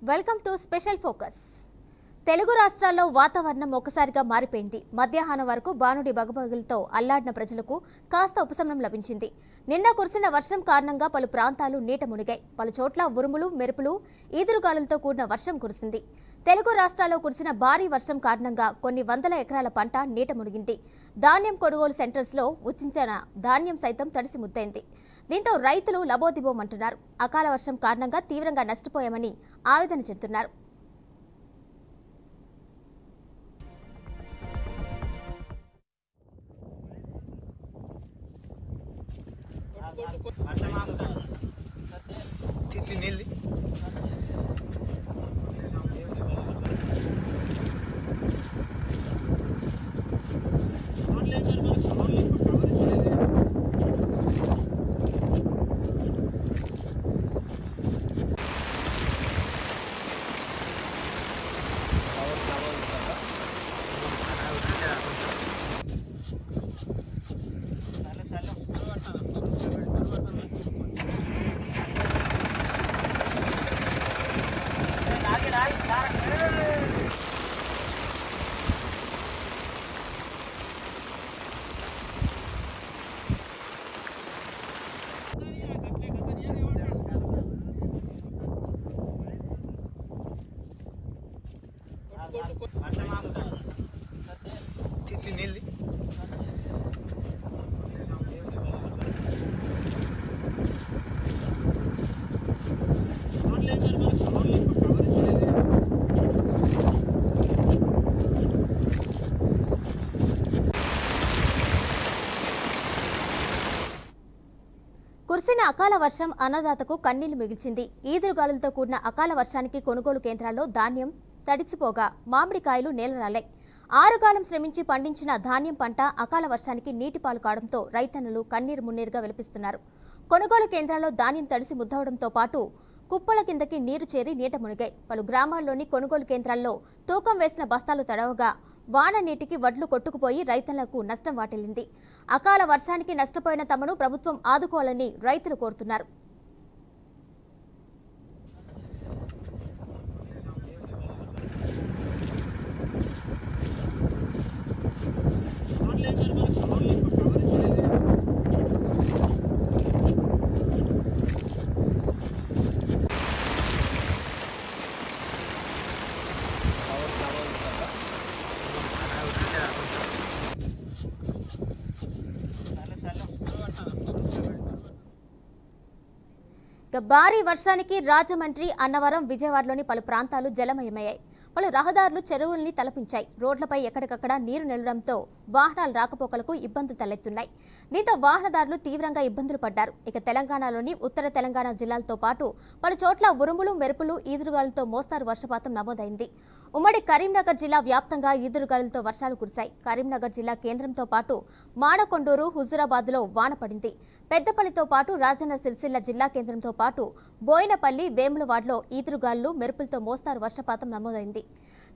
Welcome to special focus. Telugu రాష్ట్రాల్లో వాతావరణం ఒక్కసారిగా మారిపోయింది. మధ్యాహ్నం వరకు బానుడి బగబగలతో అల్లాడిన ప్రజలకు కాస్త ఉపశమనం లభించింది. నిన్న కురిసిన వర్షం కారణంగా పలు ప్రాంతాలు నీట మునిగాయి. పలు చోట్ల ఉరుములు, మెరుపులు, ఈదురుగాలులతో కూడిన వర్షం కురిసింది. తెలుగు రాష్ట్రాల్లో కురిసిన భారీ వర్షం కారణంగా కొన్ని వందల ఎకరాల పంట నీట మునిగింది. ధాన్యం కొనుగోలు సెంటర్స్లో ఉచించిన ధాన్యం సైతం తడిసి ముద్దైంది. దీంతో రైతులు లబోదిబోమంటున్నారు. అకాల వర్షం కారణంగా తీవ్రంగా నష్టపోయామని ఆవేదన చెందుతున్నారు. కురిసిన అకాల వర్షం అన్నదాతకు కన్నీళ్లు మిగిల్చింది. ఈదురుగాలులతో కూడిన అకాల వర్షానికి కొనుగోలు కేంద్రాల్లో ధాన్యం తడిసిపోగా మామిడికాయలు నేలరాలాయి. ఆరుగాలం శ్రమించి పండించిన ధాన్యం పంట అకాల వర్షానికి నీటిపాలు కావడంతో రైతన్నలు కన్నీరు మున్నీరుగా విలపిస్తున్నారు. కొనుగోలు కేంద్రాల్లో ధాన్యం తడిసి ముద్దవడంతో పాటు కుప్పల కిందకి నీరు చేరి నీట మునిగాయి. పలు గ్రామాల్లోని కొనుగోలు కేంద్రాల్లో తూకం వేసిన బస్తాలు తడవగా వాన నీటికి వడ్లు కొట్టుకుపోయి రైతులకు నష్టం వాటిల్లింది. అకాల వర్షానికి నష్టపోయిన తమను ప్రభుత్వం ఆదుకోవాలని రైతులు కోరుతున్నారు. భారీ వర్షానికి రాజమండ్రి, అన్నవరం, విజయవాడలోని పలు ప్రాంతాలు జలమయమయ్యాయి. పలు రహదారులు చెరువుల్ని తలపించాయి. రోడ్లపై ఎక్కడికక్కడ నీరు నిలవడంతో వాహనాల రాకపోకలకు ఇబ్బందులు తలెత్తున్నాయి. దీంతో వాహనదారులు తీవ్రంగా ఇబ్బందులు పడ్డారు. ఇక తెలంగాణలోని ఉత్తర తెలంగాణ జిల్లాలతో పాటు పలు చోట్ల ఉరుములు, మెరుపులు, ఈదురుగాలులతో మోస్తారు వర్షపాతం నమోదైంది. ఉమ్మడి కరీంనగర్ జిల్లా వ్యాప్తంగా ఈదురుగాలులతో వర్షాలు కురిశాయి. కరీంనగర్ జిల్లా కేంద్రంతో పాటు మానకొండూరు, హుజూరాబాద్లో వాన పడింది. పెద్దపల్లితో పాటు రాజన్న సిరిసిల్ల జిల్లా కేంద్రంతో పాటు బోయినపల్లి, వేములవాడలో ఈదురుగాలులు, మెరుపులతో మోస్తారు వర్షపాతం నమోదైంది.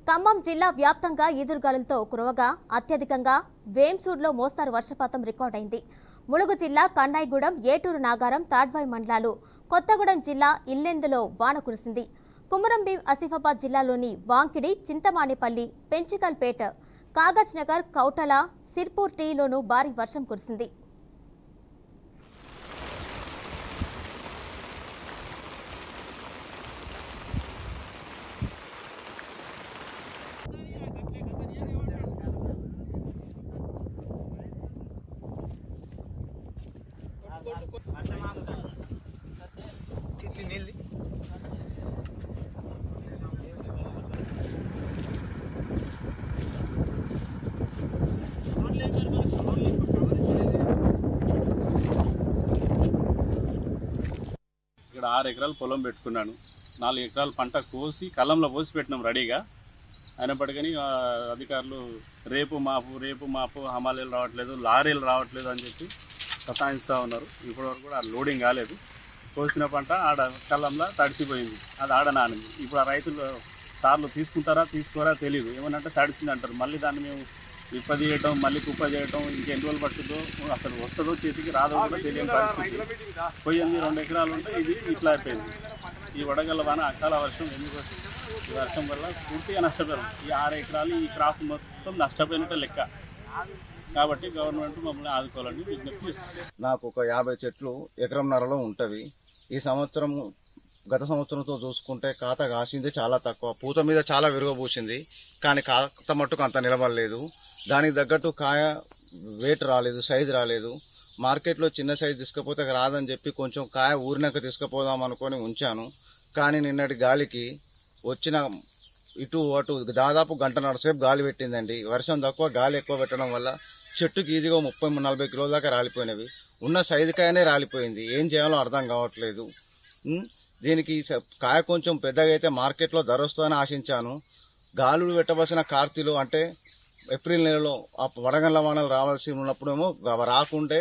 ఖమ్మం జిల్లా వ్యాప్తంగా ఈదురుగాలులతో కురవగా అత్యధికంగా వేంసూడ్లో మోస్తారు వర్షపాతం రికార్డైంది. ములుగు జిల్లా కన్నాయిగూడెం, ఏటూరు నాగారం, తాడ్వాయి మండలాలు, కొత్తగూడెం జిల్లా ఇల్లెందులో వాన కురిసింది. కుమరంభీం, ఆసిఫాబాద్ జిల్లాలోని వాంకిడి, చింతమానేపల్లి, పెంచికల్పేట, కాగజ్ నగర్, కౌటల, సిర్పూర్ టీలోనూ భారీ వర్షం కురిసింది. ఇక్కడ 6 ఎకరాలు పొలం పెట్టుకున్నాను. 4 ఎకరాలు పంట కోసి కళ్ళంలో పోసి పెట్టినాం రెడీగా. అయినప్పటికీ అధికారులు రేపు మాపు హమాలీలు రావట్లేదు, లారీలు రావట్లేదు అని చెప్పి సతాయిస్తూ ఉన్నారు. ఇప్పటివరకు కూడా లోడింగ్ కాలేదు. కోసిన పంట ఆడ కళ్ళంలో తడిసిపోయింది, అది ఆడ నానింది. ఇప్పుడు ఆ రైతులు సార్లు తీసుకుంటారా తీసుకోరా తెలియదు. ఏమనంటే తడిసింది అంటారు. మళ్ళీ దాన్ని మేము విప్ప చేయటం, మళ్ళీ కుప్ప చేయటం, ఇంకెన్ని రోజులు పడుతుందో, అసలు వస్తుందో చేతికి రాదో కూడా తెలియని పరిస్థితి. పోయింది 2 ఎకరాలు ఉంటే ఇది ఇట్లా అయిపోయింది. ఈ వడగళ్ళ వాన అకాల వర్షం ఎందుకు వచ్చింది? ఈ వర్షం వల్ల పూర్తిగా నష్టపోయాం. ఈ 6 ఎకరాలు ఈ క్రాప్ మొత్తం నష్టపోయినట్టే లెక్క. కాబట్టి గవర్నమెంట్ మమ్మల్ని ఆదుకోవాలని విజ్ఞప్తి చేస్తుంది. నాకు ఒక 50 చెట్లు ఎకరంన్నరలో ఉంటవి. ఈ సంవత్సరం గత సంవత్సరంతో చూసుకుంటే కాత కాసింది చాలా తక్కువ. పూత మీద చాలా విరుగబూసింది, కానీ కాత మట్టుకు అంత నిలబడలేదు. దానికి తగ్గట్టు కాయ వెయిట్ రాలేదు, సైజు రాలేదు. మార్కెట్లో చిన్న సైజు తీసుకపోతే రాదని చెప్పి కొంచెం కాయ ఊరినాక తీసుకుపోదాం అనుకొని ఉంచాను. కానీ నిన్నటి గాలికి వచ్చిన ఇటు అటు దాదాపు గంటన్నర సేపు గాలి పెట్టిందండి. వర్షం తక్కువ, గాలి ఎక్కువ పెట్టడం వల్ల చెట్టుకి ఈజీగా 30-40 కిలోల దాకా రాలిపోయినవి. ఉన్న సైజు కాయనే రాలిపోయింది. ఏం చేయాలో అర్థం కావట్లేదు. దీనికి కాయ కొంచెం పెద్దగా అయితే మార్కెట్లో ధర వస్తుందని ఆశించాను. గాలులు పెట్టవలసిన కార్తీలు అంటే ఏప్రిల్ నెలలో ఆ వడగండ్ల వానలు రావాల్సి ఉన్నప్పుడేమో రాకుంటే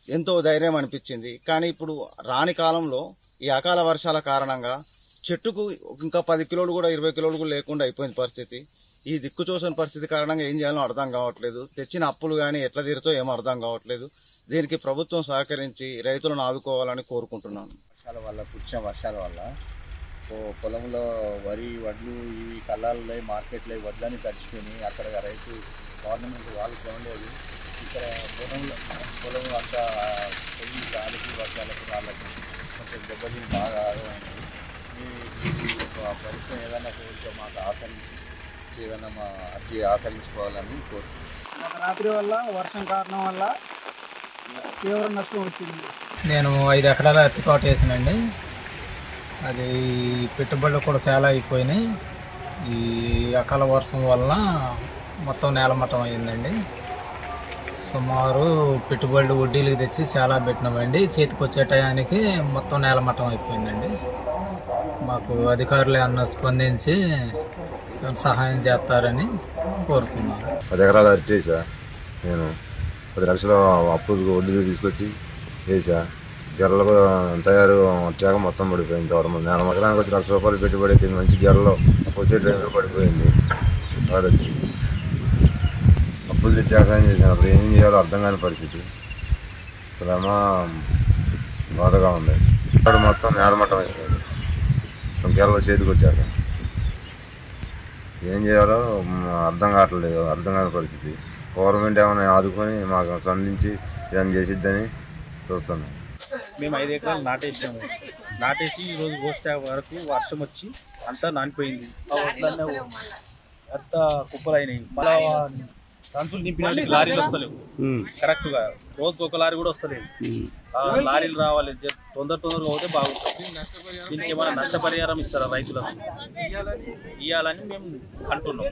ఎంతో ధైర్యం అనిపించింది. కానీ ఇప్పుడు రాని కాలంలో ఈ అకాల వర్షాల కారణంగా చెట్టుకు ఇంకా 10 కిలోలు కూడా 20 కిలోలు కూడా లేకుండా అయిపోయింది పరిస్థితి. ఈ దిక్కు చూసిన పరిస్థితి కారణంగా ఏం చేయాలో అర్థం కావట్లేదు. తెచ్చిన అప్పులు కానీ ఎట్లా తీరుతో ఏమో అర్థం కావట్లేదు. దీనికి ప్రభుత్వం సహకరించి రైతులను ఆదుకోవాలని కోరుకుంటున్నాను. వర్షాల వల్ల కురిసిన వర్షాల వల్ల పొలంలో వరి వడ్లు ఇవి కళ్ళాలలో మార్కెట్లో వడ్లని తడిచిపోయినాయి. అక్కడ రైతు గవర్నమెంట్ వాళ్ళు కొనలేదు. ఇక్కడ పొలం అంతా పొయ్యి గాలికి వర్షాలకు వాళ్ళకి కొంచెం దెబ్బతిని బాగా ఆగమైంది. ప్రభుత్వం ఏదైనా కోరిక మాకు ఆచరించి ఏదైనా మా అర్జీ ఆచరించుకోవాలని కోరుతున్నాను. గత రాత్రి వల్ల వర్షం కారణం వల్ల తీవ్ర నష్టం వచ్చింది. నేను 5 ఎకరాల అరటి తోట వేసానండి. అది పెట్టుబడులు కూడా చాలా అయిపోయినాయి. ఈ అకాల వర్షం వల్ల మొత్తం నేలమట్టం అయిందండి. సుమారు పెట్టుబడులు వడ్డీలకు తెచ్చి చాలా పెట్టినామండి. చేతికి వచ్చే టయానికి మొత్తం నేలమట్టం అయిపోయిందండి. మాకు అధికారులు ఏమన్నా స్పందించి సహాయం చేస్తారని కోరుకున్నాను. 10 ఎకరాలు అరటి వేసా. నేను 10 లక్షలు అప్పు వడ్డీ తీసుకొచ్చి వేసా. గెర్రలు తయారు వచ్చాక మొత్తం పడిపోయింది. నేల ఎకరానికి వచ్చి ₹1,00,000 పెట్టుబడి అయిపోయింది. మంచి గెర్రలో వచ్చే టైంలో పడిపోయింది. వాడు వచ్చి అప్పులు తెచ్చి వ్యవసాయం చేశాను. అప్పుడు ఏం చేయాలో అర్థం కాని పరిస్థితి. అసలేమో బాధగా ఉంది. వాడు మొత్తం నేలమట్టం అయిపోయింది. గెర్రలో చేతికి వచ్చాక ఏం చేయాలో అర్థం కావట్లేదు. అర్థం కాని పరిస్థితి. గవర్నమెంట్ ఏమైనా ఆదుకొని మాకు స్పందించి ఏదైనా చేసిద్దని చూస్తున్నాం. మేము 5 ఎకరాలు నాటేసి ఈరోజు గోష్ఠ వరకు వర్షం వచ్చి అంతా నానిపోయింది. ఆ వడ్లన్నీ అంతా కుప్పలైనాయి. మళ్ళా సంచులు నింపిన లారీలు వస్తలేవు కరెక్ట్గా. రోజుకు ఒక లారీ కూడా వస్తలేదు. లారీలు రావాలి, తొందరగా అవుతే బాగుంటుంది. దీనికి ఏమైనా నష్టపరిహారం ఇస్తారా రైతులకు? ఇవ్వాలని మేము అంటున్నాం,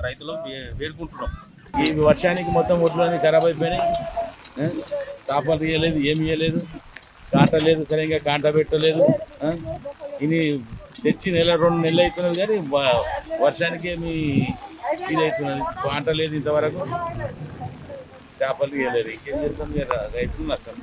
రైతులు వేడుకుంటున్నాం. ఈ వర్షానికి మొత్తం ఒడ్లన్నీ ఖరాబ్ అయిపోయినాయి. కాపలు తీయలేదు, ఏమి ఇవ్వలేదు, కాంట లేదు, సరిగ్గా కాంట పెట్టలేదు. ఇది తెచ్చి 1-2 నెలలు అవుతున్నది, కానీ వర్షానికి ఏమి ఇది అవుతున్నది. కాంట లేదు, ఇంతవరకు చేపలు తీయలేదు. ఇంకేం చేస్తుంది రైతులు నష్టం.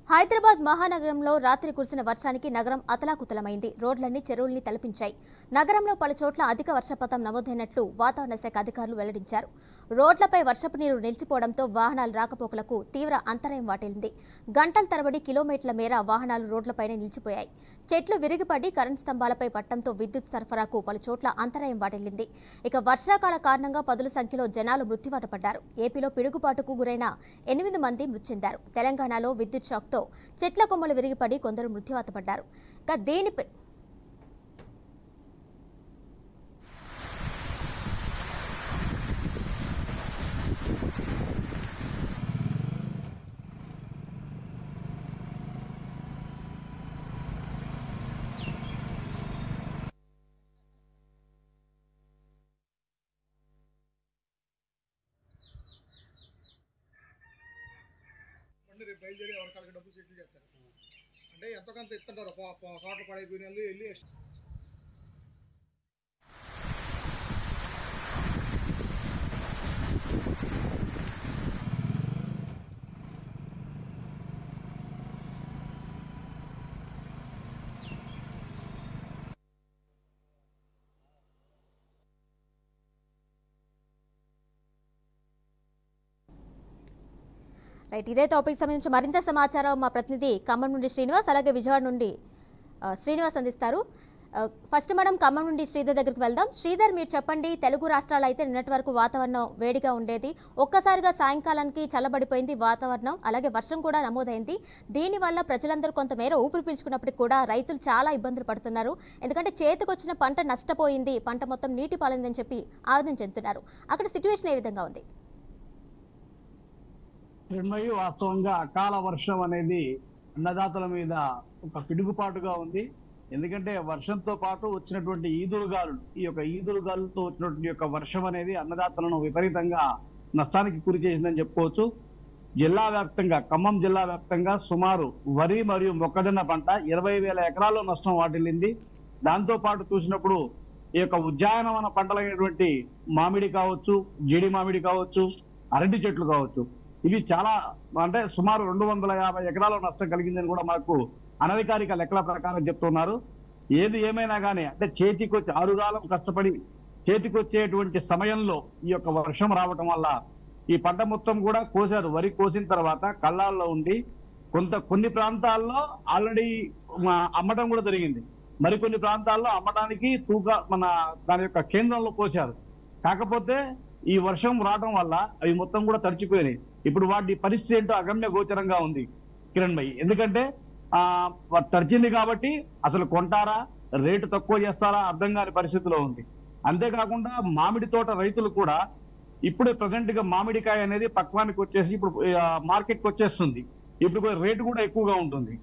హైదరాబాద్ మహానగరంలో రాత్రి కురిసిన వర్షానికి నగరం అతలాకుతలమైంది. రోడ్లన్నీ చెరువుల్ని తలపించాయి. నగరంలో పలుచోట్ల అధిక వర్షపాతం నమోదైనట్లు వాతావరణ శాఖ అధికారులు వెల్లడించారు. రోడ్లపై వర్షపు నీరు నిలిచిపోవడంతో వాహనాల రాకపోకలకు తీవ్ర అంతరాయం వాటిల్లింది. గంటల తరబడి కిలోమీటర్ల మేర వాహనాలు రోడ్లపైనే నిలిచిపోయాయి. చెట్లు విరిగిపడి కరెంటు స్తంభాలపై పట్టడంతో విద్యుత్ సరఫరాకు పలుచోట్ల అంతరాయం వాటిల్లింది. ఇక వర్షాకాల కారణంగా పదుల సంఖ్యలో జనాలు మృత్యువాత పడ్డారు. ఏపీలో పిడుగుపాటుకు గురైన 8 మంది మృతి చెందారు. తెలంగాణలో విద్యుత్ షాక్తో చెట్ల కొమ్మలు విరిగిపడి కొందరు మృత్యువాత పడ్డారు. ఇక దీనిపై బయలుదేరి ఎవరికాళ్ళకి డబ్బులు సెటిల్ చేస్తారు. అంటే ఎంతో కొంత ఇస్తుంటారు. తోటలు పడైపోయిన వాళ్ళు వెళ్ళి రైట్, ఇదే టాపిక్ సంబంధించి మరింత సమాచారం మా ప్రతినిధి ఖమ్మం నుండి శ్రీనివాస్, అలాగే విజయవాడ నుండి శ్రీనివాస్ అందిస్తారు. ఫస్ట్ మనం ఖమ్మం నుండి శ్రీధర్ దగ్గరికి వెళ్దాం. శ్రీధర్, మీరు చెప్పండి, తెలుగు రాష్ట్రాలు అయితే నిన్నటి వరకు వాతావరణం వేడిగా ఉండేది, ఒక్కసారిగా సాయంకాలానికి చల్లబడిపోయింది వాతావరణం, అలాగే వర్షం కూడా నమోదైంది. దీనివల్ల ప్రజలందరూ కొంతమేర ఊపిరి పీల్చుకున్నప్పటికీ కూడా రైతులు చాలా ఇబ్బందులు పడుతున్నారు. ఎందుకంటే చేతికొచ్చిన పంట నష్టపోయింది, పంట మొత్తం నీటి పాలైందని చెప్పి ఆవేదన చెందుతున్నారు. అక్కడ సిచ్యువేషన్ ఏ విధంగా ఉంది? వాస్తవంగా అకాల వర్షం అనేది అన్నదాతల మీద ఒక పిడుగుపాటుగా ఉంది. ఎందుకంటే వర్షంతో పాటు వచ్చినటువంటి ఈదురుగాలులు, ఈ యొక్క ఈదురుగాలులతో వచ్చినటువంటి యొక్క వర్షం అనేది అన్నదాతలను విపరీతంగా నష్టానికి గురి చేసిందని చెప్పుకోవచ్చు. జిల్లా వ్యాప్తంగా, ఖమ్మం జిల్లా వ్యాప్తంగా సుమారు వరి మరియు మొక్కజొన్న పంట 20,000 ఎకరాల్లో నష్టం వాటిల్లింది. దాంతో పాటు చూసినప్పుడు ఈ యొక్క ఉద్యానవన పంటలైనటువంటి మామిడి కావచ్చు, జీడి మామిడి కావచ్చు, అరటి చెట్లు కావచ్చు, ఇవి చాలా అంటే సుమారు 250 ఎకరాల నష్టం కలిగిందని కూడా మనకు అనధికారిక లెక్కల ప్రకారం చెప్తున్నారు. ఏది ఏమైనా కానీ అంటే చేతికొచ్చి ఆరుగాలం కష్టపడి చేతికొచ్చేటువంటి సమయంలో ఈ యొక్క వర్షం రావటం వల్ల ఈ పంట మొత్తం కూడా కోసారు. వరి కోసిన తర్వాత కళ్ళాల్లో ఉండి కొన్ని ప్రాంతాల్లో ఆల్రెడీ అమ్మటం కూడా జరిగింది. మరికొన్ని ప్రాంతాల్లో అమ్మటానికి దాని యొక్క కేంద్రంలో కోసారు. కాకపోతే ఈ వర్షం రావడం వల్ల అవి మొత్తం కూడా తడిచిపోయినాయి. ఇప్పుడు వాటి పరిస్థితి ఏంటో అగమ్య గోచరంగా ఉంది కిరణ్ భాయ్. ఎందుకంటే తడిచింది కాబట్టి అసలు కొంటారా, రేటు తక్కువ చేస్తారా అర్థం కాని పరిస్థితిలో ఉంది. అంతేకాకుండా మామిడి తోట రైతులు కూడా ఇప్పుడే ప్రజెంట్ గా మామిడికాయ అనేది పక్వానికి వచ్చేసి ఇప్పుడు మార్కెట్కి వచ్చేస్తుంది. ఇప్పుడు రేటు కూడా ఎక్కువగా ఉంటుంది.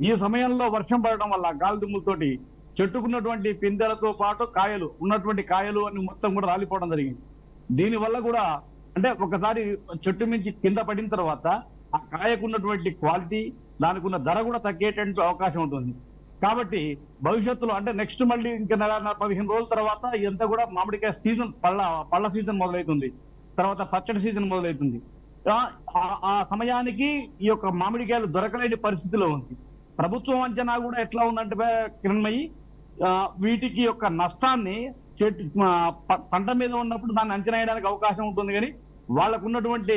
ఈ సమయంలో వర్షం పడడం వల్ల గాలి దుమ్ములతోటి చెట్టుకున్నటువంటి పిందెలతో పాటు ఉన్నటువంటి కాయలు అన్ని మొత్తం కూడా రాలిపోవడం జరిగింది. దీనివల్ల కూడా అంటే ఒకసారి చెట్టు మించి కింద పడిన తర్వాత ఆ కాయకున్నటువంటి క్వాలిటీ, దానికి ఉన్న ధర కూడా తగ్గేటువంటి అవకాశం ఉంటుంది. కాబట్టి భవిష్యత్తులో అంటే నెక్స్ట్ మళ్ళీ ఇంకా 15 రోజుల తర్వాత ఇదంతా కూడా మామిడికాయ సీజన్, పళ్ళ సీజన్ మొదలవుతుంది. తర్వాత పచ్చడి సీజన్ మొదలవుతుంది. ఆ సమయానికి ఈ యొక్క మామిడికాయలు దొరకలేని పరిస్థితిలో ఉంది. ప్రభుత్వం అంచనా కూడా ఎట్లా ఉందంటే కిరణ్మయి, వీటికి యొక్క నష్టాన్ని పంట మీద ఉన్నప్పుడు దాన్ని అంచనా వేయడానికి అవకాశం ఉంటుంది. కానీ వాళ్ళకు ఉన్నటువంటి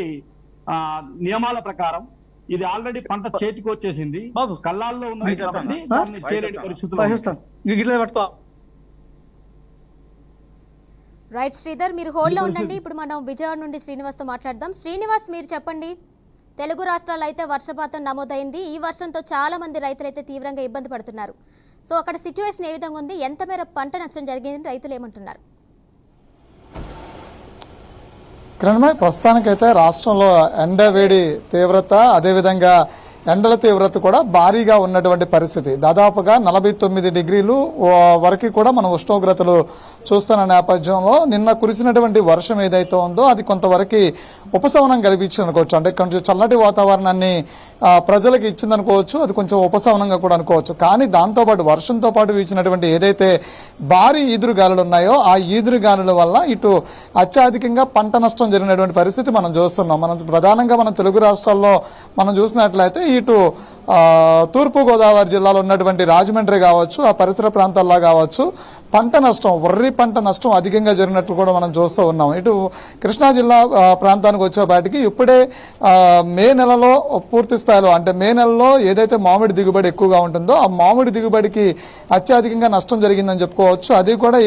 నియమాల ప్రకారం ఇది ఆల్రెడీ పంట చేతికి వచ్చేసింది, కళ్ళాల్లో ఉన్నది కాబట్టి దాన్ని చేయలేని పరిస్థితులు. రైట్ శ్రీధర్, మీరు హోల్డ్లో ఉండండి. ఇప్పుడు మనం విజయవాడ నుండి శ్రీనివాస్తో మాట్లాడదాం. శ్రీనివాస్, మీరు చెప్పండి, తెలుగు రాష్ట్రాల్లో అయితే వర్షపాతం నమోదైంది. ఈ వర్షంతో చాలా మంది రైతులు అయితే తీవ్రంగా ఇబ్బంది పడుతున్నారు. సో అక్కడ సిచ్యువేషన్ ఏ విధంగా ఉంది, ఎంత మేర పంట నష్టం జరిగింది, రైతులు ఏమంటున్నారు? కిరణ్మయ్, ప్రస్తుతానికైతే రాష్ట్రంలో ఎండ వేడి తీవ్రత, అదేవిధంగా ఎండల తీవ్రత కూడా భారీగా ఉన్నటువంటి పరిస్థితి. దాదాపుగా 49 డిగ్రీలు వరకు కూడా మనం ఉష్ణోగ్రతలు చూస్తున్న నేపథ్యంలో నిన్న కురిసినటువంటి వర్షం ఏదైతే ఉందో అది కొంతవరకు ఉపశమనం కల్పించింది అనుకోవచ్చు. అంటే కొంచెం చల్లటి వాతావరణాన్ని ప్రజలకు ఇచ్చిందనుకోవచ్చు, అది కొంచెం ఉపశమనంగా కూడా అనుకోవచ్చు. కానీ దాంతోపాటు వర్షంతో పాటు వీచినటువంటి ఏదైతే భారీ ఈదురుగాలులు ఉన్నాయో ఆ ఈదురుగాలుల వల్ల ఇటు అత్యధికంగా పంట నష్టం జరిగినటువంటి పరిస్థితి మనం చూస్తున్నాం. ప్రధానంగా మన తెలుగు రాష్ట్రాల్లో మనం చూసినట్లయితే ఇటు తూర్పుగోదావరి జిల్లాలో ఉన్నటువంటి రాజమండ్రి కావచ్చు, ఆ పరిసర ప్రాంతాల్లో కావచ్చు పంట నష్టం, వర్రి పంట నష్టం అధికంగా జరిగినట్లు కూడా మనం చూస్తూ ఉన్నాం. ఇటు కృష్ణా జిల్లా ప్రాంతానికి వచ్చేపాటికి ఇప్పుడే మే నెలలో పూర్తి స్థాయిలో అంటే మే నెలలో ఏదైతే మామిడి దిగుబడి ఎక్కువగా ఉంటుందో ఆ మామిడి దిగుబడికి అత్యధికంగా నష్టం జరిగిందని చెప్పుకోవచ్చు. అది కూడా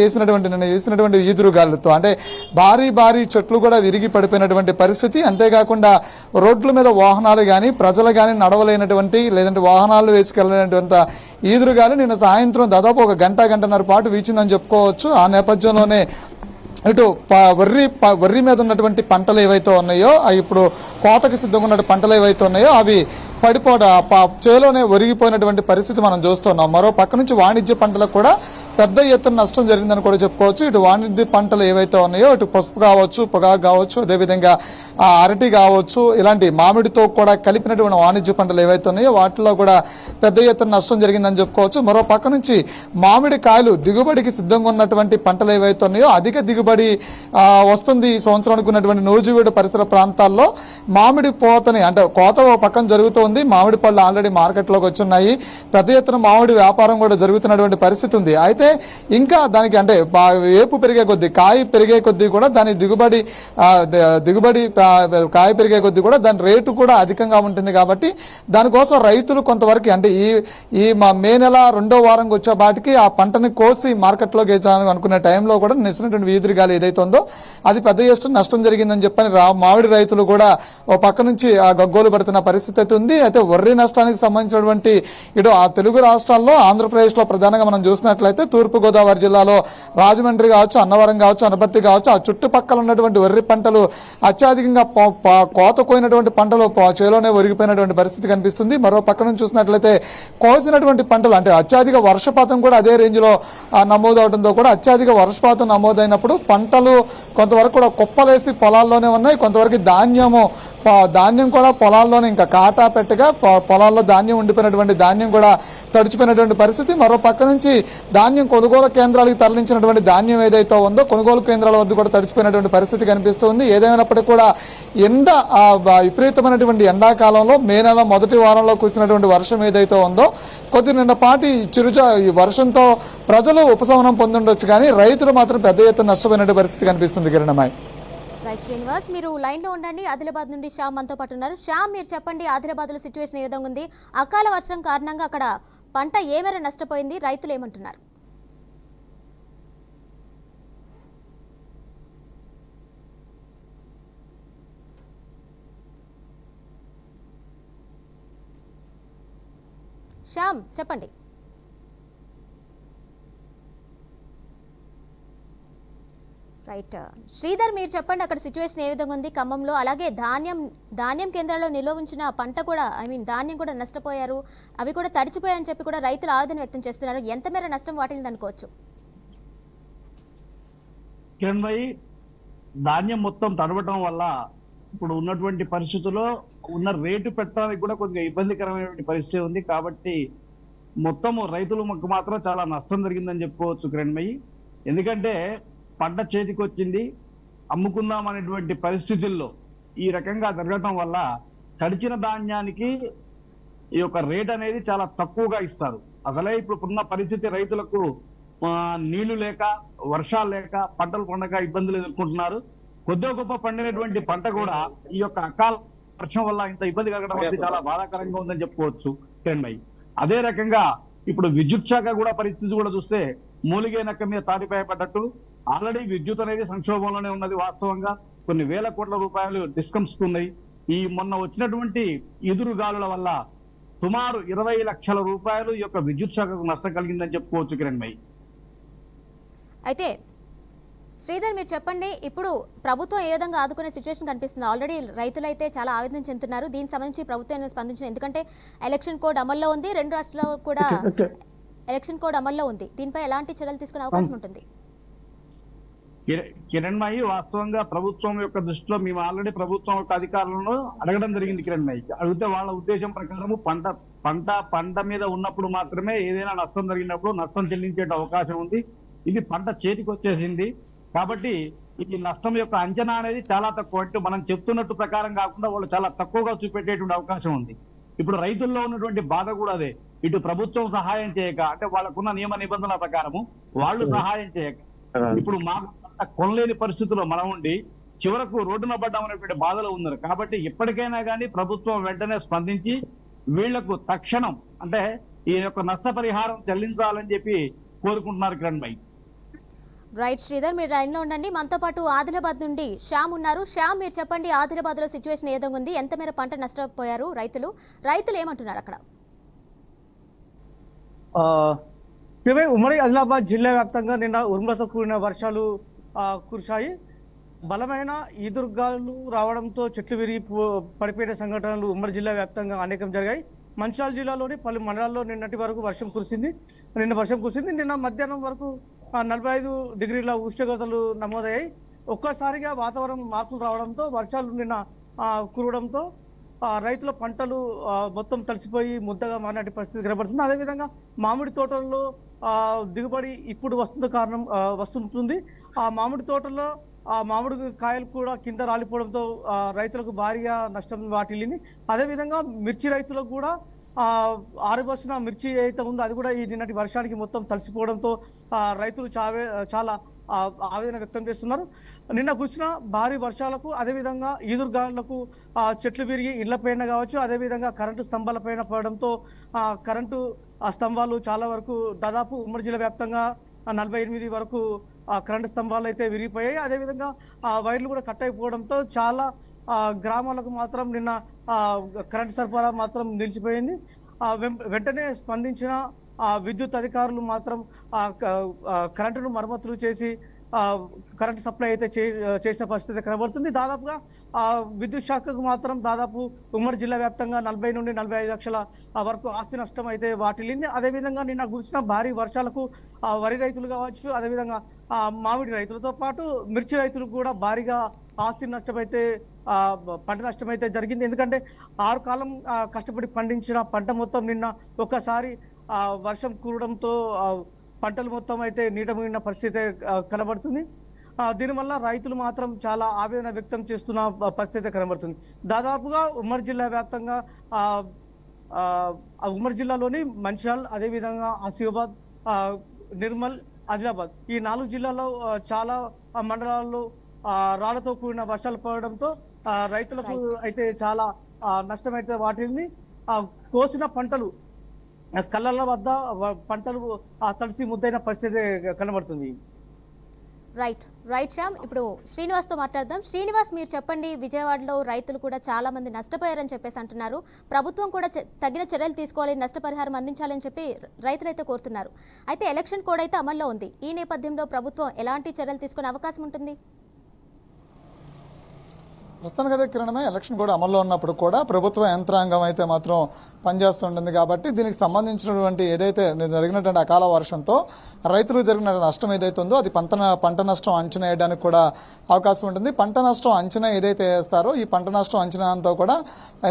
నిన్న వేసినటువంటి ఈదురుగాలులతో అంటే భారీ చెట్లు కూడా విరిగి పడిపోయినటువంటి పరిస్థితి. అంతేకాకుండా రోడ్ల మీద వాహనాలు కానీ ప్రజలు కానీ నడవలేనటువంటి లేదంటే వాహనాలు వేసుకెళ్లేటువంటి ఈదురుగాలి నిన్న సాయంత్రం దాదాపు ఒక గంటన్నర పాటు వీచిందని చెప్పుకోవచ్చు. ఆ నేపథ్యంలోనే ఇటు వర్రి మీద ఉన్నటువంటి పంటలు ఏవైతే ఉన్నాయో ఇప్పుడు కోతకి సిద్ధంగా ఉన్న పంటలు ఏవైతే ఉన్నాయో అవి చేలోనే ఒరిగిపోయినటువంటి పరిస్థితి మనం చూస్తున్నాం. మరో పక్క నుంచి వాణిజ్య పంటలకు కూడా పెద్ద ఎత్తున నష్టం జరిగిందని కూడా చెప్పుకోవచ్చు. ఇటు వాణిజ్య పంటలు ఏవైతే ఉన్నాయో ఇటు పసుపు కావచ్చు, పొగాకు కావచ్చు, అదేవిధంగా అరటి కావచ్చు, ఇలాంటి మామిడితో కూడా కలిపినటువంటి వాణిజ్య పంటలు ఏవైతే ఉన్నాయో వాటిలో కూడా పెద్ద ఎత్తున నష్టం జరిగిందని చెప్పుకోవచ్చు. మరో పక్క నుంచి మామిడి కాయలు దిగుబడికి సిద్ధంగా ఉన్నటువంటి పంటలు ఏవైతే ఉన్నాయో అధిక దిగుబడి దిగుబడి వస్తుంది ఈ సంవత్సరం అనుకున్నటువంటి నూజివీడు పరిసర ప్రాంతాల్లో మామిడి పోతని అంటే కోత ఒక పక్కన జరుగుతోంది. మామిడి పళ్ళు ఆల్రెడీ మార్కెట్లోకి వచ్చున్నాయి. పెద్ద ఎత్తున మామిడి వ్యాపారం కూడా జరుగుతున్నటువంటి పరిస్థితి ఉంది. అయితే ఇంకా దానికి అంటే ఏపు పెరిగే కొద్దీ కాయ పెరిగే కొద్దీ కూడా దాని దిగుబడి కాయ పెరిగే కొద్దీ కూడా దాని రేటు కూడా అధికంగా ఉంటుంది. కాబట్టి దానికోసం రైతులు కొంతవరకు అంటే ఈ మే నెల 2వ వారంకి వచ్చే బాటికి ఆ పంటని కోసి మార్కెట్లోకి వేయాలని అనుకునే టైంలో కూడా నిసినటువంటి వీధి గాలి ఏదైతే ఉందో అది పెద్ద ఎత్తు నష్టం జరిగిందని చెప్పని మామిడి రైతులు కూడా ఓ పక్క నుంచి ఆ గగ్గోలు పడుతున్న పరిస్థితి అయితే ఉంది. అయితే వర్రి నష్టానికి సంబంధించినటువంటి ఇటు ఆ తెలుగు రాష్ట్రాల్లో ఆంధ్రప్రదేశ్లో ప్రధానంగా మనం చూసినట్లయితే తూర్పుగోదావరి జిల్లాలో రాజమండ్రి కావచ్చు, అన్నవరం కావచ్చు, అనపర్తి కావచ్చు, ఆ చుట్టుపక్కల ఉన్నటువంటి వర్రి పంటలు అత్యధికంగా కోత కోయినటువంటి పంటలు చేలోనే ఒరిగిపోయినటువంటి పరిస్థితి కనిపిస్తుంది. మరో పక్క నుంచి చూసినట్లయితే కోసినటువంటి పంటలు అంటే అత్యధిక వర్షపాతం కూడా అదే రేంజ్ లో నమోదవడంతో కూడా అత్యధిక వర్షపాతం నమోదైనప్పుడు పంటలు కొంతవరకు కూడా కుప్పలేసి పొలాల్లోనే ఉన్నాయి. కొంతవరకు ధాన్యం కూడా పొలాల్లోనే ఇంకా కాటా పెట్టగా పొలాల్లో ధాన్యం ఉండిపోయినటువంటి ధాన్యం కూడా తడిచిపోయినటువంటి పరిస్థితి. మరో పక్క నుంచి ధాన్యం కొనుగోలు కేంద్రాలకు తరలించినటువంటి ధాన్యం ఏదైతే ఉందో కొనుగోలు కేంద్రాల వద్ద కూడా తడిచిపోయినటువంటి పరిస్థితి కనిపిస్తుంది. ఏదైనప్పటికీ కూడా విపరీతమైనటువంటి ఎండాకాలంలో మే నెల మొదటి వారంలో కురిసినటువంటి వర్షం ఏదైతే ఉందో కొద్ది నిన్నపాటి ఈ వర్షంతో ప్రజలు ఉపశమనం పొందుండొచ్చు, కానీ రైతులు మాత్రం పెద్ద ఎత్తున నష్టపోయినటువంటి పరిస్థితి కనిపిస్తుంది. కిరణమై రైట్ శ్రీనివాస్, మీరు లైన్ లో ఉండండి. ఆదిలాబాద్ నుండి శ్యామ్ మనతో పాటు ఉన్నారు. శ్యామ్, మీరు చెప్పండి, ఆదిలాబాద్ లో సిచ్యువేషన్ ఏ విధంగా ఉంది? అకాల వర్షం కారణంగా అక్కడ పంట ఏ మేర నష్టపోయింది? రైతులు ఏమంటున్నారు? శ్యామ్ చెప్పండి. రైట్ శ్రీధర్, మీరు చెప్పండి, అక్కడ సిచ్యువేషన్ ఏ విధంగా ఉంది ఖమ్మంలో? అలాగే ధాన్యం కేంద్రాల్లో నిల్వ ఉంచిన పంట కూడా ధాన్యం కూడా నష్టపోయారు, అవి కూడా తడిచిపోయాయని చెప్పి కూడా రైతులు ఆవేదన వ్యక్తం చేస్తున్నారు. ఎంత మేర నష్టం వాటిని అనుకోవచ్చు? కిరణ్ భాయ్, ధాన్యం మొత్తం తడవటం వల్ల ఇప్పుడు ఉన్నటువంటి పరిస్థితుల్లో ఉన్న రేటు పెట్టడానికి కూడా కొద్దిగా ఇబ్బందికరమైనటువంటి పరిస్థితి ఉంది. కాబట్టి మొత్తము రైతులకు మాత్రం చాలా నష్టం జరిగిందని చెప్పుకోవచ్చు కిరణ్ భాయ్. ఎందుకంటే పంట చేతికి వచ్చింది, అమ్ముకుందాం అనేటువంటి పరిస్థితుల్లో ఈ రకంగా జరగటం వల్ల తడిచిన ధాన్యానికి ఈ యొక్క రేట్ అనేది చాలా తక్కువగా ఇస్తారు. అసలే ఇప్పుడున్న పరిస్థితి రైతులకు నీళ్లు లేక, వర్షాలు లేక, పంటలు పండక ఇబ్బందులు ఎదుర్కొంటున్నారు. కొద్దిగా గొప్ప పండినటువంటి పంట కూడా ఈ యొక్క అకాల వర్షం వల్ల ఇంత ఇబ్బంది కలగడం అనేది చాలా బాధాకరంగా ఉందని చెప్పుకోవచ్చు కిరణ్ భాయ్. అదే రకంగా ఇప్పుడు విద్యుత్ శాఖ కూడా పరిస్థితి కూడా చూస్తే మూలిగే నక్క మీద తాటిపాయ పడ్డట్టు ఆల్రెడీ విద్యుత్ అనేది సంక్షోభంలోనే ఉన్నది. వాస్తవంగా కొన్ని వేల కోట్ల రూపాయలు డిస్కమ్స్ ఉన్నాయి. ఈ మొన్న వచ్చినటువంటి ఎదురుగాలుల వల్ల సుమారు 20 లక్షల రూపాయలు ఈ యొక్క విద్యుత్ శాఖకు నష్టం కలిగిందని చెప్పుకోవచ్చు కిరణ్ భాయ్. అయితే శ్రీధర్, మీరు చెప్పండి, ఇప్పుడు ప్రభుత్వం ఏ విధంగా ఆదుకునే సిచ్యువేషన్ కనిపిస్తుంది? ఆల్రెడీ రైతులు అయితే చాలా ఆవేదన చెందుతున్నారు. దీనికి సంబంధించి ప్రభుత్వం స్పందించిన, ఎందుకంటే ఎలక్షన్ కోడ్ అమల్లో ఉంది, 2 రాష్ట్రాల్లో కూడా ఎలక్షన్ కోడ్ అమల్లో ఉంది. దీనిపై ఎలాంటి చర్యలు తీసుకునే అవకాశం ఉంటుంది? కిరణ్ భాయ్, వాస్తవంగా ప్రభుత్వం యొక్క దృష్టిలో మేము ఆల్రెడీ ప్రభుత్వం యొక్క అధికారులను అడగడం జరిగింది కిరణ్ భాయ్. అడిగితే వాళ్ళ ఉద్దేశం ప్రకారము పంట మీద ఉన్నప్పుడు మాత్రమే ఏదైనా నష్టం జరిగినప్పుడు నష్టం చెల్లించే అవకాశం ఉంది. ఇది పంట చేతికి వచ్చేసింది కాబట్టి ఈ నష్టం యొక్క అంచనా అనేది చాలా తక్కువ. అంటే మనం చెప్తున్నట్టు ప్రకారం కాకుండా వాళ్ళు చాలా తక్కువగా చూపెట్టేటువంటి అవకాశం ఉంది. ఇప్పుడు రైతుల్లో ఉన్నటువంటి బాధ కూడా అదే. ఇటు ప్రభుత్వం సహాయం చేయక, అంటే వాళ్ళకున్న నియమ నిబంధనల ప్రకారము వాళ్ళు సహాయం చేయక, ఇప్పుడు మాకు కొనలేని పరిస్థితుల్లో మనం ఉండి చివరకు రోడ్డున పడ్డామనేటువంటి బాధలో ఉన్నారు. కాబట్టి ఎప్పటికైనా కానీ ప్రభుత్వం వెంటనే స్పందించి వీళ్లకు తక్షణం అంటే ఈ యొక్క నష్టపరిహారం చెల్లించాలని చెప్పి కోరుకుంటున్నారు కిరణ్ భాయ్. రైట్ శ్రీధర్, మీరు లైన్లో ఉండండి. మనతో పాటు ఆదిలాబాద్ నుండి శ్యామ్ ఉన్నారు. శ్యామ్, మీరు చెప్పండి, ఆదిలాబాద్ లో సిచ్యువేషన్ ఏ విధంగా ఉంది? ఎంత మేర పంట నష్టపోయారు రైతులు ఏమంటున్నారు అక్కడ? ఉమ్మడి ఆదిలాబాద్ జిల్లా వ్యాప్తంగా నిన్న ఉరుములతో కూడిన వర్షాలు కురిశాయి. బలమైన ఈదురుగాలు రావడంతో చెట్లు విరిగి పడిపోయిన సంఘటనలు ఉమ్మడి జిల్లా వ్యాప్తంగా అనేకం జరిగాయి. మంచిర్యాల జిల్లాలోని పలు మండలాల్లో నిన్నటి వరకు వర్షం కురిసింది. నిన్న మధ్యాహ్నం వరకు 45 డిగ్రీల ఉష్ణోగ్రతలు నమోదయ్యాయి. ఒక్కసారిగా వాతావరణం మార్పులు రావడంతో వర్షాలు నిన్న కురవడంతో రైతుల పంటలు మొత్తం తడిసిపోయి ముద్దగా మారినట్టు పరిస్థితి కనబడుతుంది. అదేవిధంగా మామిడి తోటల్లో దిగుబడి ఇప్పుడు వస్తుంది. ఆ మామిడి తోటలో ఆ మామిడి కాయలు కూడా కింద రాలిపోవడంతో రైతులకు భారీగా నష్టం వాటిల్లింది. అదేవిధంగా మిర్చి రైతులకు కూడా ఆరబోసిన మిర్చి అయితే ఉందో అది కూడా ఈ నిన్నటి వర్షానికి మొత్తం తడిసిపోవడంతో రైతులు చాలా ఆవేదన వ్యక్తం చేస్తున్నారు. నిన్న కురిసిన భారీ వర్షాలకు అదేవిధంగా ఈదురుగాలులకు చెట్లు విరిగి ఇళ్లపైన కావచ్చు, అదేవిధంగా కరెంటు స్తంభాలపైన పడడంతో కరెంటు స్తంభాలు చాలా వరకు దాదాపు ఉమ్మడి జిల్లా వ్యాప్తంగా 48 వరకు కరెంటు స్తంభాలు అయితే విరిగిపోయాయి. అదేవిధంగా వైర్లు కూడా కట్ అయిపోవడంతో చాలా గ్రామాలకు మాత్రం నిన్న కరెంటు సరఫరా మాత్రం నిలిచిపోయింది. వెంటనే స్పందించిన విద్యుత్ అధికారులు మాత్రం కరెంటును మరమ్మతులు చేసి కరెంటు సప్లై అయితే చేసిన పరిస్థితి కనబడుతుంది. దాదాపుగా విద్యుత్ శాఖకు మాత్రం దాదాపు ఉమ్మడి జిల్లా వ్యాప్తంగా 40 నుండి 45 లక్షల వరకు ఆస్తి నష్టం అయితే వాటిల్లింది. అదేవిధంగా నిన్న కురిసిన భారీ వర్షాలకు వరి రైతులు కావచ్చు, అదేవిధంగా మామిడి రైతులతో పాటు మిర్చి రైతులకు కూడా భారీగా ఆస్తి నష్టమైతే పంట నష్టం అయితే జరిగింది. ఎందుకంటే 6 కాలం కష్టపడి పండించిన పంట మొత్తం నిన్న ఒక్కసారి వర్షం కురవడంతో పంటలు మొత్తం అయితే నీట మునిగిన పరిస్థితి కనబడుతుంది. దీనివల్ల రైతులు మాత్రం చాలా ఆవేదన వ్యక్తం చేస్తున్న పరిస్థితి కనబడుతుంది. దాదాపుగా ఉమ్మడి జిల్లా వ్యాప్తంగా ఉమ్మడి జిల్లాలోని మంచిర్యాల, అదేవిధంగా ఆసిఫాబాద్, నిర్మల్, ఆదిలాబాద్ ఈ 4 జిల్లాల్లో చాలా మండలాల్లో రాళ్లతో కూడిన వర్షాలు పడడంతో రైతులకు అయితే చాలా నష్టం అయితే వాటిల్లింది. కోసిన పంటలు కళ్ళల వద్ద పంటలు తడిసి ముద్దైన పరిస్థితి కనబడుతుంది. రైట్ శ్యామ్. ఇప్పుడు శ్రీనివాస్తో మాట్లాడదాం. శ్రీనివాస్, మీరు చెప్పండి, విజయవాడలో రైతులు కూడా చాలా మంది నష్టపోయారని చెప్పేసి అంటున్నారు. ప్రభుత్వం కూడా తగిన చర్యలు తీసుకోవాలి, నష్టపరిహారం అందించాలని చెప్పి రైతులైతే కోరుతున్నారు. అయితే ఎలక్షన్ కోడ్ అయితే అమల్లో ఉంది. ఈ నేపథ్యంలో ప్రభుత్వం ఎలాంటి చర్యలు తీసుకునే అవకాశం ఉంటుంది? ప్రస్తుతానికైతే కిరణమే ఎలక్షన్ కూడా అమల్లో ఉన్నప్పుడు కూడా ప్రభుత్వ యంత్రాంగం అయితే మాత్రం పనిచేస్తుంటుంది. కాబట్టి దీనికి సంబంధించినటువంటి ఏదైతే జరిగినటువంటి అకాల వర్షంతో రైతులకు జరిగిన నష్టం ఏదైతే ఉందో అది పంట నష్టం అంచనా వేయడానికి కూడా అవకాశం ఉంటుంది. పంట నష్టం అంచనా ఏదైతే వేస్తారో ఈ పంట నష్టం అంచనాతో కూడా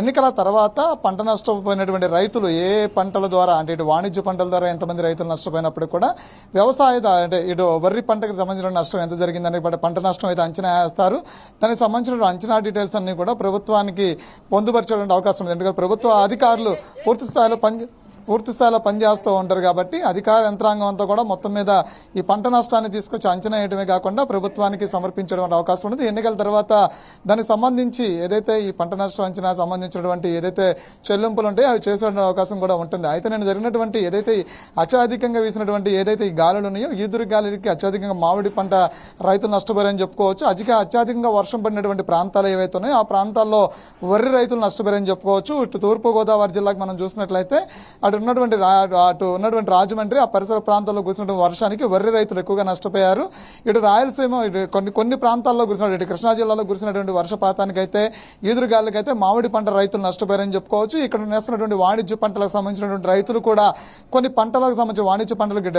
ఎన్నికల తర్వాత పంట నష్టపోయినటువంటి రైతులు ఏ పంటల ద్వారా, అంటే ఇటు వాణిజ్య పంటల ద్వారా ఎంతమంది రైతులు నష్టపోయినప్పుడు కూడా వ్యవసాయ అంటే ఇటు వరి పంటకు సంబంధించిన నష్టం ఎంత జరిగిందని పంట నష్టం అయితే అంచనా వేస్తారు. దానికి సంబంధించిన అంచనా డీటెయిల్స్ అన్ని కూడా ప్రభుత్వానికి పొందుపరచేటువంటి అవకాశం ఉంది. ఎందుకంటే ప్రభుత్వ అధికారులు పూర్తి స్థాయిలో పనిచేస్తూ ఉంటారు. కాబట్టి అధికార యంత్రాంగం అంతా కూడా మొత్తం మీద ఈ పంట నష్టాన్ని తీసుకొచ్చి అంచనా వేయడమే కాకుండా ప్రభుత్వానికి సమర్పించడం అవకాశం ఉంటుంది. ఎన్నికల తర్వాత దానికి సంబంధించి ఏదైతే ఈ పంట నష్టం అంచనా సంబంధించినటువంటి ఏదైతే చెల్లింపులు ఉంటాయో అవి చేసే అవకాశం కూడా ఉంటుంది. అయితే నేను జరిగినటువంటి ఏదైతే అత్యధికంగా వీసినటువంటి ఏదైతే ఈ గాలులు ఉన్నాయో ఈదురు గాలికి అత్యధికంగా మామిడి పంట రైతులు నష్టపోయారని చెప్పుకోవచ్చు. అత్యధికంగా వర్షం పడినటువంటి ప్రాంతాలు ఏవైతే ఉన్నాయో ఆ ప్రాంతాల్లో వరి రైతులు నష్టపోయారని చెప్పుకోవచ్చు. ఇటు తూర్పుగోదావరి జిల్లాకు మనం చూసినట్లయితే అటు ఉన్నటువంటి రాజమండ్రి ఆ పరిసర ప్రాంతాల్లో కురిసినటువంటి వర్షానికి వరి రైతులు ఎక్కువగా నష్టపోయారు. ఇటు రాయలసీమ కొన్ని ప్రాంతాల్లో కురిసినటువంటి కృష్ణా జిల్లాలో కురిసినటువంటి వర్షపాతానికి అయితే ఈదురుగాళ్ళకైతే మామిడి పంట రైతులు నష్టపోయారని చెప్పుకోవచ్చు. ఇక్కడ నేస్తున్నటువంటి వాణిజ్య పంటలకు సంబంధించినటువంటి రైతులు కూడా కొన్ని పంటలకు సంబంధించిన వాణిజ్య పంటలకు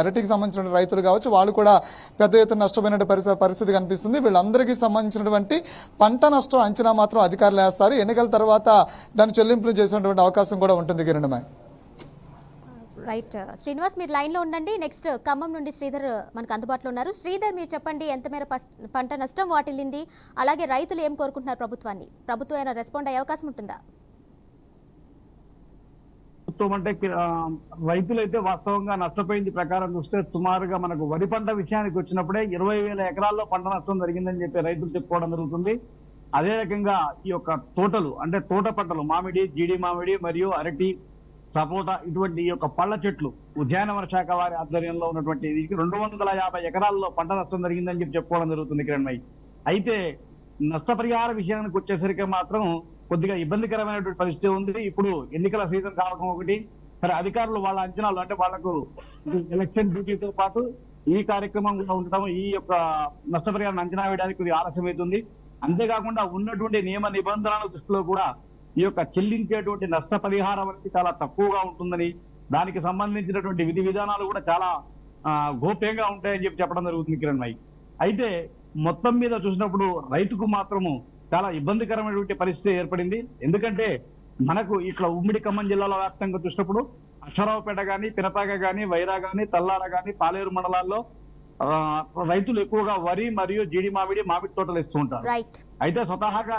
అరటికి సంబంధించిన రైతులు కావచ్చు, వాళ్ళు కూడా పెద్ద ఎత్తున నష్టపోయిన పరిస్థితి కనిపిస్తుంది. వీళ్ళందరికీ సంబంధించినటువంటి పంట నష్టం అంచనా మాత్రం అధికారులు వేస్తారు. ఎన్నికల తర్వాత దాన్ని చెల్లింపులు చేసినటువంటి అవకాశం కూడా ఉంటుంది. కిరణమై రైట్ శ్రీనివాస్, మీరు లైన్లో ఉండండి. నెక్స్ట్ ఖమ్మం నుండి శ్రీధర్ మనకు అందుబాటులో ఉన్నారు. శ్రీధర్, మీరు చెప్పండి, ఎంత మేర పంట నష్టం వాటిల్లింది, అలాగే రైతులు ఏం కోరుకుంటున్నారు ప్రభుత్వాన్ని? ప్రభుత్వం అయినా రెస్పాండ్ అయ్యే అవకాశం ఉంటుందా? అంటే రైతులైతే వాస్తవంగా నష్టపోయింది ప్రకారం చూస్తే సుమారుగా మనకు వరి పంట విషయానికి వచ్చినప్పుడే 20,000 ఎకరాల్లో పంట నష్టం జరిగిందని చెప్పి రైతులు చెప్పుకోవడం జరుగుతుంది. అదే రకంగా ఈ యొక్క తోటలు అంటే తోట పంటలు మామిడి, జీడి మామిడి మరియు అరటి, సపోటా ఇటువంటి ఈ యొక్క పళ్ళ చెట్లు ఉద్యానవన శాఖ వారి ఆధ్వర్యంలో ఉన్నటువంటి 250 ఎకరాల్లో పంట నష్టం జరిగిందని చెప్పి చెప్పుకోవడం జరుగుతుంది కిరణ్మయ్య. అయితే నష్టపరిహార విషయానికి వచ్చేసరికి మాత్రం కొద్దిగా ఇబ్బందికరమైనటువంటి పరిస్థితి ఉంది. ఇప్పుడు ఎన్నికల సీజన్ కావడం ఒకటి, సరే అధికారులు వాళ్ళ అంచనాలు అంటే వాళ్లకు ఎలక్షన్ డ్యూటీతో పాటు ఈ కార్యక్రమం కూడా ఉండటం ఈ యొక్క నష్టపరిహారాన్ని అంచనా వేయడానికి కొద్దిగా ఆలస్యం అవుతుంది. అంతేకాకుండా ఉన్నటువంటి నియమ నిబంధనల దృష్టిలో కూడా ఈ యొక్క చెల్లించేటువంటి నష్టపరిహారం అనేది చాలా తక్కువగా ఉంటుందని, దానికి సంబంధించినటువంటి విధి విధానాలు కూడా చాలా గోప్యంగా ఉంటాయని చెప్పి చెప్పడం జరుగుతుంది కిరణ్మయ్య. అయితే మొత్తం మీద చూసినప్పుడు రైతుకు మాత్రము చాలా ఇబ్బందికరమైనటువంటి పరిస్థితి ఏర్పడింది. ఎందుకంటే మనకు ఇట్లా ఉమ్మడి ఖమ్మం జిల్లాలో వ్యాప్తంగా చూసినప్పుడు అశ్వరావుపేట కానీ, పినపాక కానీ, వైరా కానీ, తల్లార కానీ, పాలేరు మండలాల్లో రైతులు ఎక్కువగా వరి మరియు జీడి మామిడి తోటలు ఇస్తూ ఉంటారు. రైట్. అయితే స్వతహాగా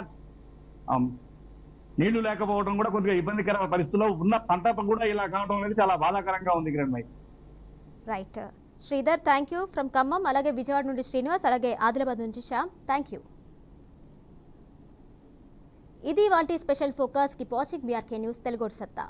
నీళ్లు లేకపోవడం కూడా కొద్దిగా ఇబ్బందికరమైన పరిస్థితుల్లో ఉన్న పంట కూడా ఇలా కావడం అనేది చాలా బాధాకరంగా ఉంది Kiran bhai. Right Sridhar, thank you from Khammam. అలాగే విజయవాడ నుండి శ్రీనివాస్, అలాగే ఆదిలాబాద్ నుంచి శ్యామ్, థ్యాంక్ యూ. ఇది వాటి special focus. Keep watching BRK news Telugu సత్తా.